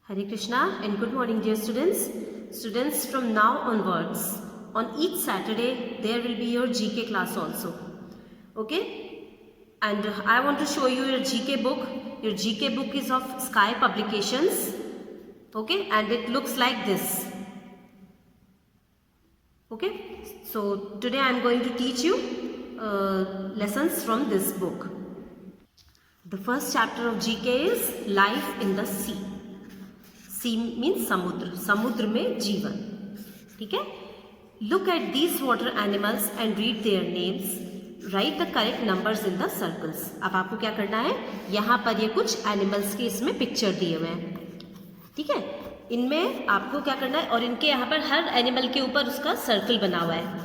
Hare Krishna and good morning dear students. Students, from now onwards, on each Saturday there will be your GK class also. Okay? And I want to show you your GK book. Your GK book is of Sky Publications. Okay? And it looks like this. Okay? So today I am going to teach you lessons from this book. The first chapter of GK is Life in the Sea. Sea means समुद्र, समुद्र में जीवन. ठीक है. Look at these water animals and read their names. Write the correct numbers in the circles. अब आपको क्या करना है, यहाँ पर ये कुछ एनिमल्स के इसमें पिक्चर दिए हुए हैं. ठीक है. इनमें आपको क्या करना है, और इनके यहाँ पर हर एनिमल के ऊपर उसका सर्कल बना हुआ है,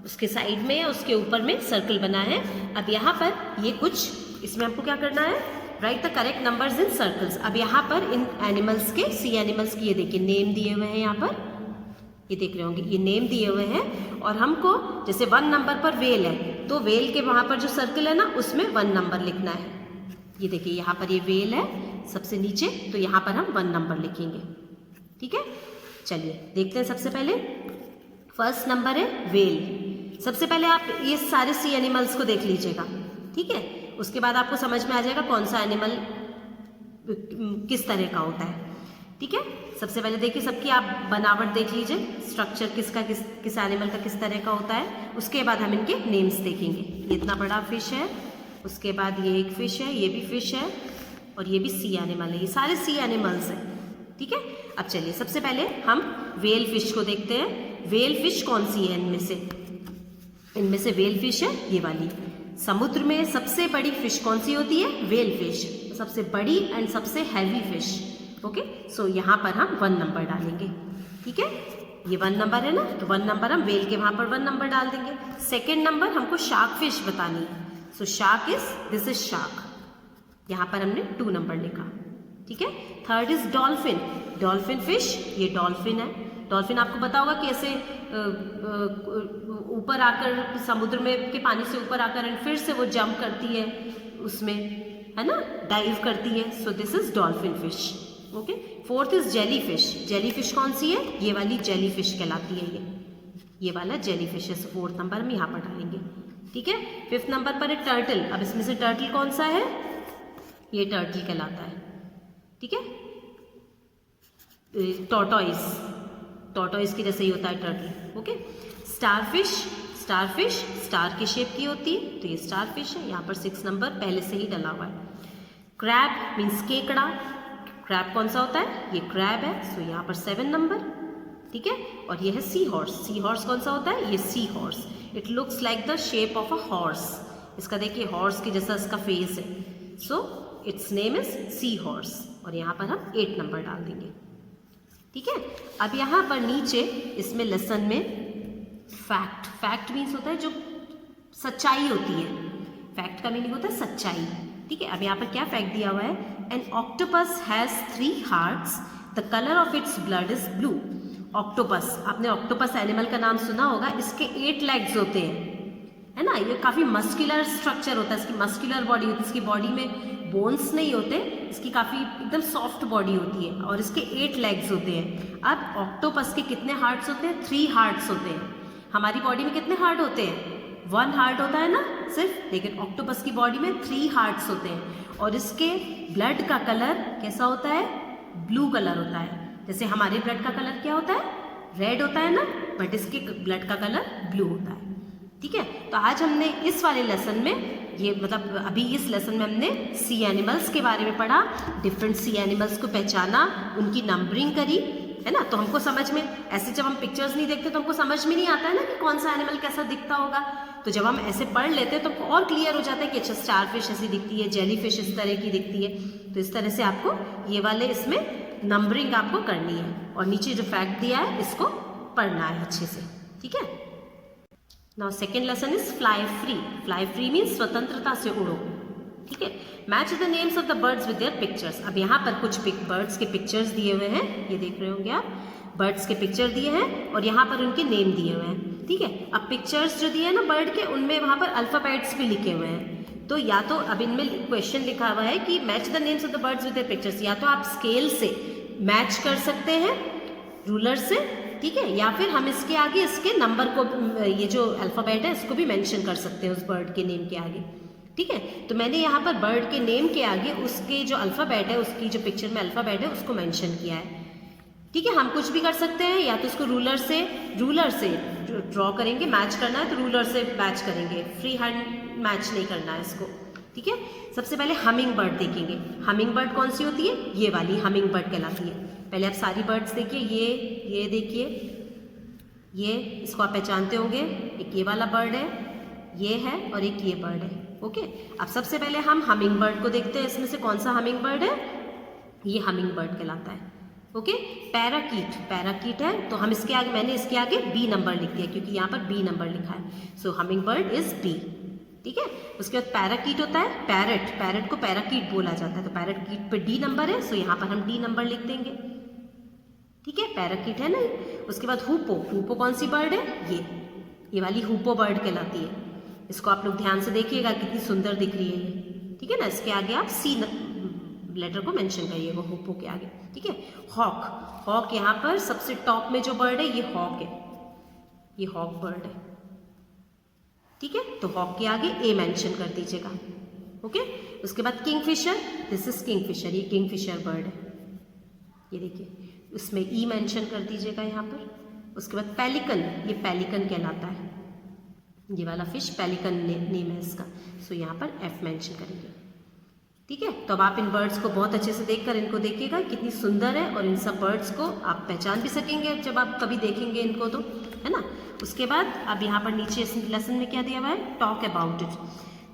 उसके साइड में या उसके ऊपर में सर्कल बना है. अब यहाँ पर ये कुछ इसमें आपको क्या करना है, right the correct numbers in circles. अब यहाँ पर इन एनिमल्स के, सी एनिमल्स की ये देखिए नेम दिए हुए हैं. यहाँ पर ये देख रहे होंगे, ये नेम दिए हुए हैं. और हमको जैसे 1 नंबर पर वेल है तो वेल के वहाँ पर जो सर्कल है ना, उसमें 1 नंबर लिखना है. ये देखिए यहाँ पर ये वेल है सबसे नीचे, तो यहाँ पर हम 1 नंबर लिखेंगे. ठीक है. चलिए देखते हैं. सबसे पहले फर्स्ट नंबर है वेल. सबसे पहले आप ये सारे सी एनिमल्स को देख लीजिएगा. ठीक है. उसके बाद आपको समझ में आ जाएगा कौन सा एनिमल किस तरह का होता है. ठीक है. सबसे पहले देखिए, सबकी आप बनावट देख लीजिए, स्ट्रक्चर किसका किस एनिमल का किस तरह का होता है. उसके बाद हम इनके नेम्स देखेंगे. ये इतना बड़ा फिश है, उसके बाद ये एक फिश है, ये भी फिश है, और ये भी सी एनिमल है. ये सारे सी एनिमल्स हैं. ठीक है. अब चलिए सबसे पहले हम वेल फिश को देखते हैं. वेल फिश कौन सी है इनमें से वेल फिश है ये वाली. समुद्र में सबसे बड़ी फिश कौन सी होती है, वेल फिश. सबसे बड़ी एंड सबसे हैवी फिश. ओके. सो यहाँ पर हम 1 नंबर डालेंगे. ठीक है. ये 1 नंबर है ना, तो 1 नंबर हम वेल के वहाँ पर 1 नंबर डाल देंगे. सेकेंड नंबर हमको शार्क फिश बतानी है. So shark is, this is shark. यहाँ पर हमने 2 नंबर लिखा. ठीक है. Third is dolphin. Dolphin fish, ये डॉल्फिन है. डॉल्फिन आपको पता होगा कि ऐसे ऊपर आकर समुद्र में के पानी से ऊपर आकर फिर से वो जंप करती है उसमें, है ना, डाइव करती है. सो this is dolphin fish. Okay. Fourth is jelly fish. Jelly fish कौन सी है, ये वाली जेली फिश कहलाती है. ये वाला जेली फिश है. 4th नंबर हम यहाँ पर डालेंगे. ठीक है. 5th नंबर पर है टर्टल. अब इसमें से टर्टल कौन सा है, ये टर्टल कहलाता है. ठीक है. टॉर्टोइस, टॉर्टोइस की जैसे ही होता है turtle. Okay. Starfish. Starfish star की शेप की होती है, तो ये स्टारफिश है. यहाँ पर 6 नंबर पहले से ही डला हुआ है. क्रैब मीन्स केकड़ा. क्रैब कौन सा होता है, ये क्रैब है. सो यहाँ पर 7 नंबर. ठीक है. और ये है सी हॉर्स. सी हॉर्स कौन सा होता है, ये sea horse. It looks like the shape of a horse. इसका देखिए हॉर्स की जैसा इसका फेस है. So its name is sea horse. और यहाँ पर हम 8 नंबर डाल देंगे. ठीक है. अब यहाँ पर नीचे इसमें लेसन में फैक्ट. फैक्ट मीन्स होता है जो सच्चाई होती है. फैक्ट का मीनिंग होता है सच्चाई. ठीक है. अब यहाँ पर क्या फैक्ट दिया हुआ है, an octopus has 3 hearts, the colour of its blood is blue. Octopus, आपने ऑक्टोपस एनिमल का नाम सुना होगा. इसके 8 लेग्स होते हैं, है ना. ये काफ़ी मस्कुलर स्ट्रक्चर होता है, इसकी मस्कुलर बॉडी होती है. इसकी बॉडी में बोन्स नहीं होते, इसकी काफ़ी एकदम सॉफ्ट बॉडी होती है, और इसके 8 लेग्स होते हैं. अब ऑक्टोपस के कितने हार्ट्स होते हैं, 3 हार्ट्स होते हैं. हमारी बॉडी में कितने हार्ट होते हैं, 1 हार्ट होता है ना सिर्फ, लेकिन ऑक्टोपस की बॉडी में 3 हार्ट्स होते हैं. और इसके ब्लड का कलर कैसा होता है, ब्लू कलर होता है. जैसे हमारे ब्लड का कलर क्या होता है, रेड होता है ना, बट इसके ब्लड का कलर ब्लू होता है. ठीक है. तो आज हमने इस वाले लेसन में, ये मतलब अभी इस लेसन में हमने सी एनिमल्स के बारे में पढ़ा. डिफरेंट सी एनिमल्स को पहचाना, उनकी नंबरिंग करी, है ना. तो हमको समझ में, ऐसे जब हम पिक्चर्स नहीं देखते तो हमको समझ में नहीं आता है ना कि कौन सा एनिमल कैसा दिखता होगा. तो जब हम ऐसे पढ़ लेते हैं तो और क्लियर हो जाता है कि अच्छा स्टार फिश ऐसी दिखती है, जेली फिश इस तरह की दिखती है. तो इस तरह से आपको ये वाले इसमें नंबरिंग आपको करनी है, और नीचे जो फैक्ट दिया है इसको पढ़ना है अच्छे से. ठीक है. Now second lesson is fly free. Fly free means स्वतंत्रता से उड़ो. ठीक है. Match the names of the birds with their pictures. अब यहाँ पर कुछ बर्ड्स के पिक्चर्स दिए हुए हैं, ये देख रहे होंगे आप. बर्ड्स के पिक्चर दिए हैं और यहाँ पर उनके नेम दिए हुए हैं. ठीक है. अब पिक्चर्स जो दिए हैं ना बर्ड के, उनमें वहाँ पर अल्फाबेट्स भी लिखे हुए हैं. तो या तो अब इनमें क्वेश्चन लिखा हुआ है कि match the names of the birds with their pictures. या तो आप स्केल से मैच कर सकते हैं रूलर से, ठीक है, या फिर हम इसके आगे इसके नंबर को, ये जो अल्फ़ाबेट है इसको भी मेंशन कर सकते हैं उस बर्ड के नेम के आगे, ठीक है। तो मैंने यहाँ पर बर्ड के नेम के आगे उसके जो अल्फ़ाबेट है, उसकी जो पिक्चर में अल्फ़ाबेट है उसको मेंशन किया है, ठीक है। हम कुछ भी कर सकते हैं, या तो इसको रूलर से ड्रॉ करेंगे, मैच करना है तो रूलर से मैच करेंगे, फ्री हैंड मैच नहीं करना है इसको, ठीक है। सबसे पहले हमिंग बर्ड देखेंगे। हमिंग बर्ड कौन सी होती है? ये वाली हमिंग बर्ड कहलाती है। पहले आप सारी बर्ड्स देखिए, ये देखिए, ये इसको आप पहचानते होंगे, एक ये वाला बर्ड है, ये है, और एक ये बर्ड है, ओके। अब सबसे पहले हम हमिंग बर्ड को देखते हैं, इसमें से कौन सा हमिंग बर्ड है? ये हमिंग बर्ड कहलाता है, ओके। पैराकीट है, तो हम इसके आगे, मैंने इसके आगे बी नंबर लिख दिया क्योंकि यहाँ पर बी नंबर लिखा है, सो हमिंग बर्ड इज बी, ठीक है। उसके बाद पैराकीट होता है, पैरट को पैराकीट बोला जाता है, तो पैराकीट पे डी नंबर है, सो यहाँ पर हम डी नंबर लिख देंगे, ठीक है, पैराकीट है ना। उसके बाद हुपो कौन सी बर्ड है? ये वाली हुपो बर्ड कहलाती है। इसको आप लोग ध्यान से देखिएगा, कितनी सुंदर दिख रही है ये, ठीक है ना। इसके आगे आप सी लेटर को मेंशन करिएगा हुपो के आगे, ठीक है। हॉक यहाँ पर सबसे टॉप में जो बर्ड है ये हॉक है, ये हॉक बर्ड है, ठीक है। तो हॉक के आगे ए मेंशन कर दीजिएगा, ओके। उसके बाद किंगफिशर, दिस इज किंगफिशर, ये किंगफिशर बर्ड है, ये देखिए, उसमें ई मेंशन कर दीजिएगा यहाँ पर। उसके बाद पेलिकन, ये पेलिकन कहलाता है, ये वाला फिश पेलिकन नेम है इसका, सो यहाँ पर एफ मेंशन करेंगे, ठीक है। तो अब आप इन बर्ड्स को बहुत अच्छे से देखकर इनको देखिएगा, कितनी सुंदर है, और इन सब बर्ड्स को आप पहचान भी सकेंगे जब आप कभी देखेंगे इनको, तो है ना। उसके बाद अब यहाँ पर नीचे लेसन में क्या दिया हुआ है? Talk about it.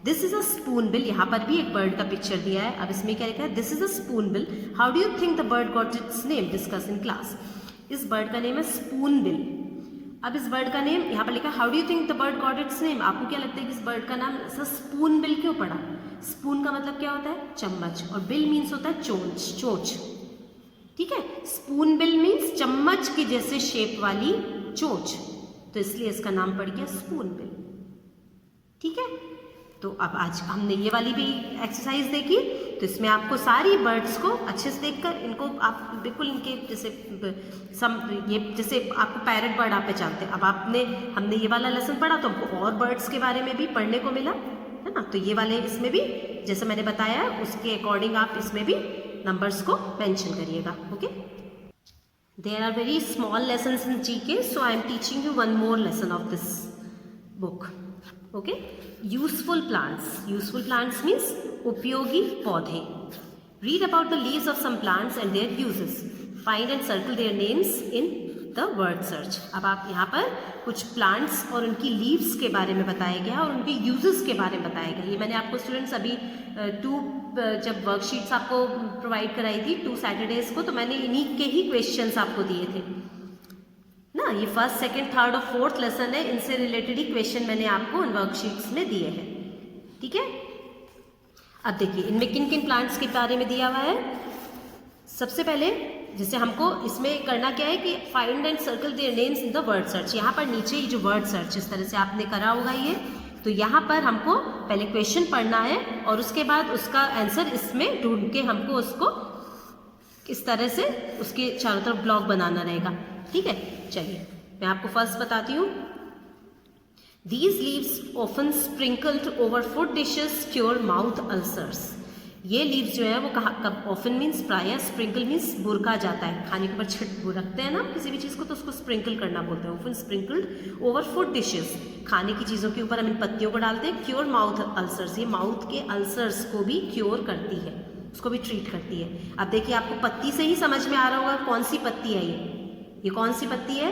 This is a spoon bill, यहाँ पर भी एक बर्ड का पिक्चर दिया है। अब इसमें क्या लिखा है? This is a spoon bill, how do you think the bird got its name, discuss in class. इस बर्ड का नेम है स्पून बिल। अब इस बर्ड का नेम यहाँ पर लिखा है, how do you think the bird got its name. आपको क्या लगता है कि इस बर्ड का नाम ऐसा स्पून बिल क्यों पड़ा? स्पून का मतलब क्या होता है? चम्मच, और बिल मीन्स होता है चोंच, ठीक है। स्पून बिल मीन्स चम्मच की जैसे शेप वाली चोंच, तो इसलिए इसका नाम पड़ गया स्पून बिल, ठीक है। तो अब आज हमने ये वाली भी एक्सरसाइज देखी, तो इसमें आपको सारी बर्ड्स को अच्छे से देखकर इनको आप बिल्कुल इनके जैसे ये जैसे आपको पैरट बर्ड आप पहचानते हैं, अब हमने ये वाला लेसन पढ़ा तो हमको और बर्ड्स के बारे में भी पढ़ने को मिला, है ना। तो ये वाले इसमें भी जैसे मैंने बताया उसके अकॉर्डिंग आप इसमें भी नंबर्स को मेंशन करिएगा, okay. There are very small lessons in GK, so I am teaching you one more lesson of this book, okay. Useful plants means उपयोगी पौधे। Read about the leaves of some plants and their uses, find and circle their names in the word search. अब आप यहाँ पर कुछ plants और उनकी leaves के बारे में बताया गया और उनके यूजेस के बारे में बताया गया। ये मैंने आपको स्टूडेंट्स अभी जब वर्कशीट्स आपको प्रोवाइड कराई थी 2 सैटरडेज को, तो मैंने इन्हीं के ही क्वेश्चंस आपको दिए थे ना। ये फर्स्ट, सेकंड, थर्ड और फोर्थ लेसन है, इनसे रिलेटेड ही क्वेश्चन मैंने आपको इन वर्कशीट्स में दिए हैं, ठीक है। अब देखिए इनमें किन किन प्लांट्स के बारे में दिया हुआ है। सबसे पहले जैसे हमको इसमें करना क्या है कि find and circle their names in the word search. यहाँ पर नीचे ही जो वर्ड सर्च इस तरह से आपने करा होगा ये, तो यहाँ पर हमको पहले क्वेश्चन पढ़ना है और उसके बाद उसका आंसर इसमें ढूंढ के हमको उसको इस तरह से उसके चारों तरफ ब्लॉक बनाना रहेगा, ठीक है। चलिए मैं आपको फर्स्ट बताती हूँ। These leaves often sprinkled over food dishes cure mouth ulcers. ये लीव्स जो है वो कब ऑफन मीन्स प्राय, स्प्रिंकल मीन्स बुरका जाता है, खाने के ऊपर छिट रखते हैं ना किसी भी चीज़ को, तो उसको स्प्रिंकल करना बोलते हैं। Often sprinkled over food dishes, खाने की चीज़ों के ऊपर हम इन पत्तियों को डालते हैं। क्योर माउथ अल्सर्स, ये माउथ के अल्सर्स को भी क्योर करती है, उसको भी ट्रीट करती है। अब देखिए आपको पत्ती से ही समझ में आ रहा होगा कौन सी पत्ती है ये कौन सी पत्ती है?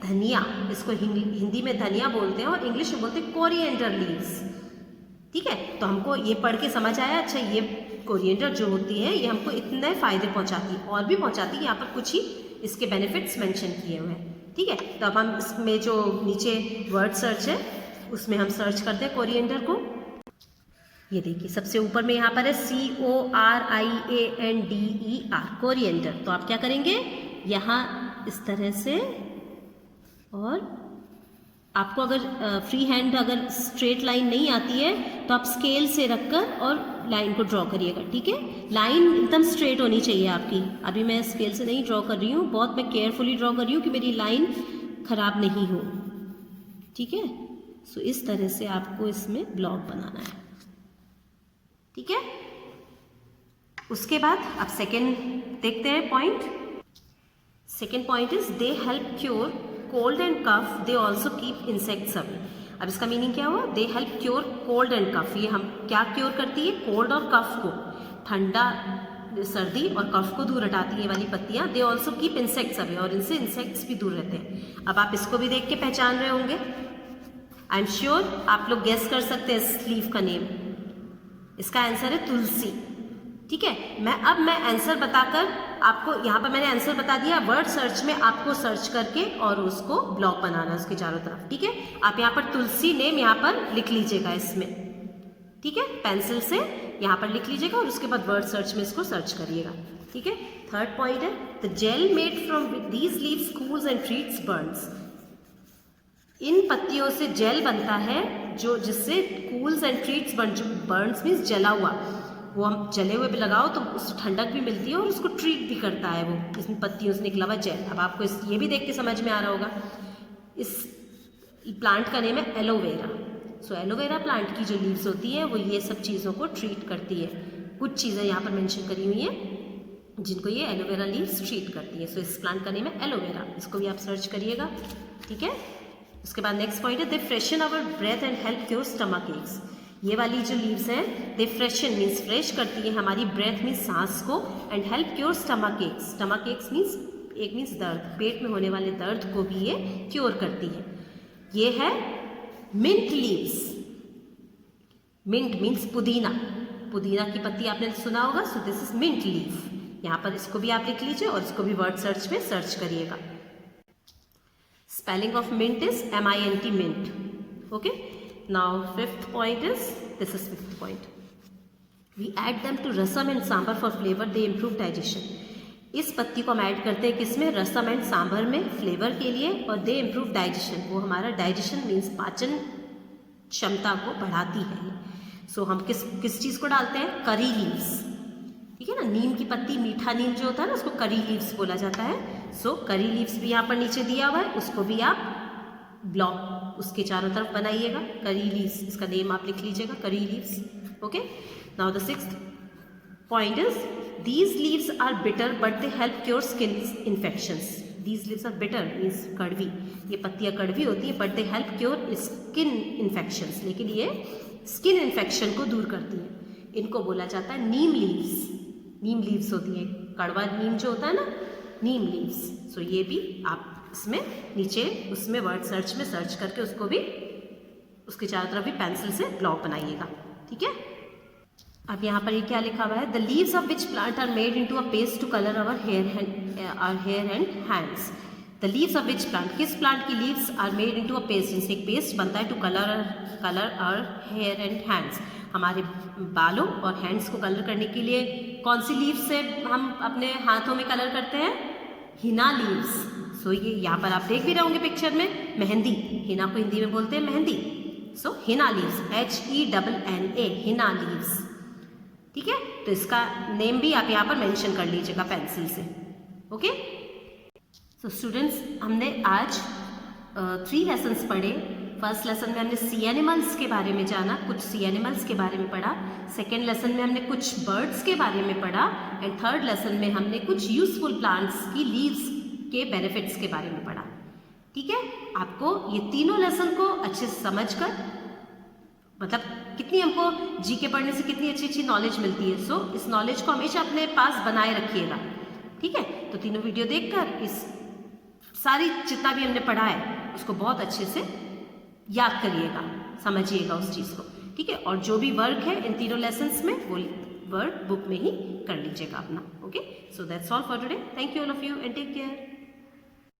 धनिया। इसको हिंदी में धनिया बोलते हैं और इंग्लिश में बोलते हैं कोरिएंडर लीव्स, ठीक है। तो हमको ये पढ़ के समझ आया, अच्छा ये कोरिएंडर जो होती है ये हमको इतने फायदे पहुंचाती है, और भी पहुंचाती है। यहाँ पर कुछ ही इसके बेनिफिट्स मेंशन किए हुए हैं, ठीक है। तो अब हम इसमें जो नीचे वर्ड सर्च है उसमें हम सर्च करते हैं कोरिएंडर को। ये देखिए सबसे ऊपर में यहाँ पर है CORIANDER, कोरिएंडर। तो आप क्या करेंगे, यहाँ इस तरह से और आपको अगर फ्री हैंड अगर स्ट्रेट लाइन नहीं आती है तो आप स्केल से रखकर और लाइन को ड्रॉ करिएगा, ठीक है। लाइन एकदम स्ट्रेट होनी चाहिए आपकी। अभी मैं स्केल से नहीं ड्रॉ कर रही हूँ, बहुत मैं केयरफुली ड्रॉ कर रही हूँ कि मेरी लाइन खराब नहीं हो, ठीक है। सो इस तरह से आपको इसमें ब्लॉक बनाना है, ठीक है। उसके बाद अब सेकेंड देखते हैं point. Second point is they help cure cold and cough, they also keep insects away. अब इसका मीनिंग क्या हुआ? They help cure cold and cough. ये हम क्या क्योर करती है? कोल्ड और कफ को, ठंडा, सर्दी और कफ को दूर हटाती है ये वाली पत्तियां। दे ऑल्सो कीप इंसेक्ट्स अवे, और इनसे इंसेक्ट्स भी दूर रहते हैं। अब आप इसको भी देख के पहचान रहे होंगे, आई एम श्योर आप लोग गेस कर सकते हैं इस लीफ का नेम। इसका आंसर है तुलसी, ठीक है। मैं आंसर बताकर आपको, यहाँ पर मैंने आंसर बता दिया, वर्ड सर्च में आपको सर्च करके और उसको ब्लॉक बनाना है उसके चारों तरफ, ठीक है। आप यहाँ पर तुलसी नेम यहाँ पर लिख लीजिएगा इसमें, ठीक है, पेंसिल से यहाँ पर लिख लीजिएगा और उसके बाद वर्ड सर्च में इसको सर्च करिएगा, ठीक है। थर्ड पॉइंट है the gel made from these leaves cools and treats burns. इन पत्तियों से जेल बनता है जो जिससे cools and treats burns means जला हुआ, वो हम जले हुए भी लगाओ तो उससे ठंडक भी मिलती है और उसको ट्रीट भी करता है वो इसमें पत्तियों से निकला हुआ जेल। अब आपको ये भी देख के समझ में आ रहा होगा, इस प्लांट का नेम है एलोवेरा। सो एलोवेरा प्लांट की जो लीव्स होती हैं वो ये सब चीज़ों को ट्रीट करती है। कुछ चीज़ें यहाँ पर मेंशन करी हुई हैं जिनको ये एलोवेरा लीव्स ट्रीट करती है। सो इस प्लांट का नेम है एलोवेरा, इसको भी आप सर्च करिएगा, ठीक है। उसके बाद नेक्स्ट पॉइंट है they freshen our breath and help cure stomach aches. ये वाली जो लीव्स हैं दे फ्रेशन मीन्स फ्रेश करती है हमारी ब्रेथ मीन्स सांस को, and help cure stomach x. Stomach x means एक मीन्स दर्द, पेट में होने वाले दर्द को भी ये क्योर करती है। ये है मिंट लीव्स। मिंट मीन्स पुदीना, पुदीना की पत्ती आपने सुना होगा। So this is mint leaf. यहाँ पर इसको भी आप लिख लीजिए और इसको भी वर्ड सर्च में सर्च करिएगा। Spelling of mint is MINT mint, okay. Now fifth point is, this is fifth point. We add them to rasam and sambar for flavor. They improve digestion. इस पत्ती को हम ऐड करते हैं किसमें? रसम and sambar में, फ्लेवर के लिए। और दे इम्प्रूव डाइजेशन, वो हमारा डाइजेशन मीन्स पाचन क्षमता को बढ़ाती है। सो हम किस चीज़ को डालते हैं? करी लीव्स, ठीक है ना। नीम की पत्ती, मीठा नीम जो होता है ना, उसको करी लीव्स बोला जाता है। सो करी लीव्स भी यहाँ पर नीचे दिया हुआ है, उसको भी आप ब्लॉक उसके चारों तरफ बनाइएगा। करी लीव्स, इसका नेम आप लिख लीजिएगा, curry leaves, okay. Now the sixth point is these leaves are bitter but they help cure skin infections. These leaves are bitter means कड़वी, ये पत्तियाँ कड़वी होती हैं, but they help cure skin infections, लेकिन ये स्किन इन्फेक्शन को दूर करती हैं। इनको बोला जाता है नीम लीव्स। नीम लीव्स होती है, कड़वा नीम जो होता है ना, नीम लीव्स। सो ये भी आप इसमें नीचे उसमें वर्ड सर्च में सर्च करके उसको भी उसके चारों तरफ भी पेंसिल से ब्लॉक बनाइएगा, ठीक है। अब यहाँ पर ये क्या लिखा हुआ है? The leaves of which plant are made into a paste to colour our hair and hands. The leaves of which plant, किस प्लांट की leaves are made into a paste, जिनसे एक पेस्ट बनता है to colour our hair and hands. हमारे बालों और hands को कलर करने के लिए कौन सी लीव्स से हम अपने हाथों में कलर करते हैं? हिना लीव्स। सो ये यहाँ पर आप देख भी रहे होंगे पिक्चर में, मेहंदी, हिना को हिंदी में बोलते हैं mehndi. So henna leaves, HENNA, henna leaves, ठीक है। तो इसका नेम भी आप यहाँ पर मेंशन कर लीजिएगा पेंसिल से, ओके। सो स्टूडेंट्स, हमने आज 3 लेसन्स पढ़े। फर्स्ट लेसन में हमने सी एनिमल्स के बारे में जाना, कुछ सी एनिमल्स के बारे में पढ़ा। सेकेंड लेसन में हमने कुछ बर्ड्स के बारे में पढ़ा, एंड थर्ड लेसन में हमने कुछ यूजफुल प्लांट्स की लीव्स के बेनिफिट्स के बारे में पढ़ा, ठीक है। आपको ये तीनों लेसन को अच्छे से समझकर, मतलब कितनी हमको जीके पढ़ने से कितनी अच्छी अच्छी नॉलेज मिलती है। सो इस नॉलेज को हमेशा अपने पास बनाए रखिएगा, ठीक है। तो तीनों वीडियो देखकर इस सारी जितना भी हमने पढ़ा है उसको बहुत अच्छे से याद करिएगा, समझिएगा उस चीज़ को, ठीक है। और जो भी वर्क है इन तीनों लेसन्स में वो वर्क बुक में ही कर लीजिएगा अपना, okay. So that's all for today. Thank you all of you and take care.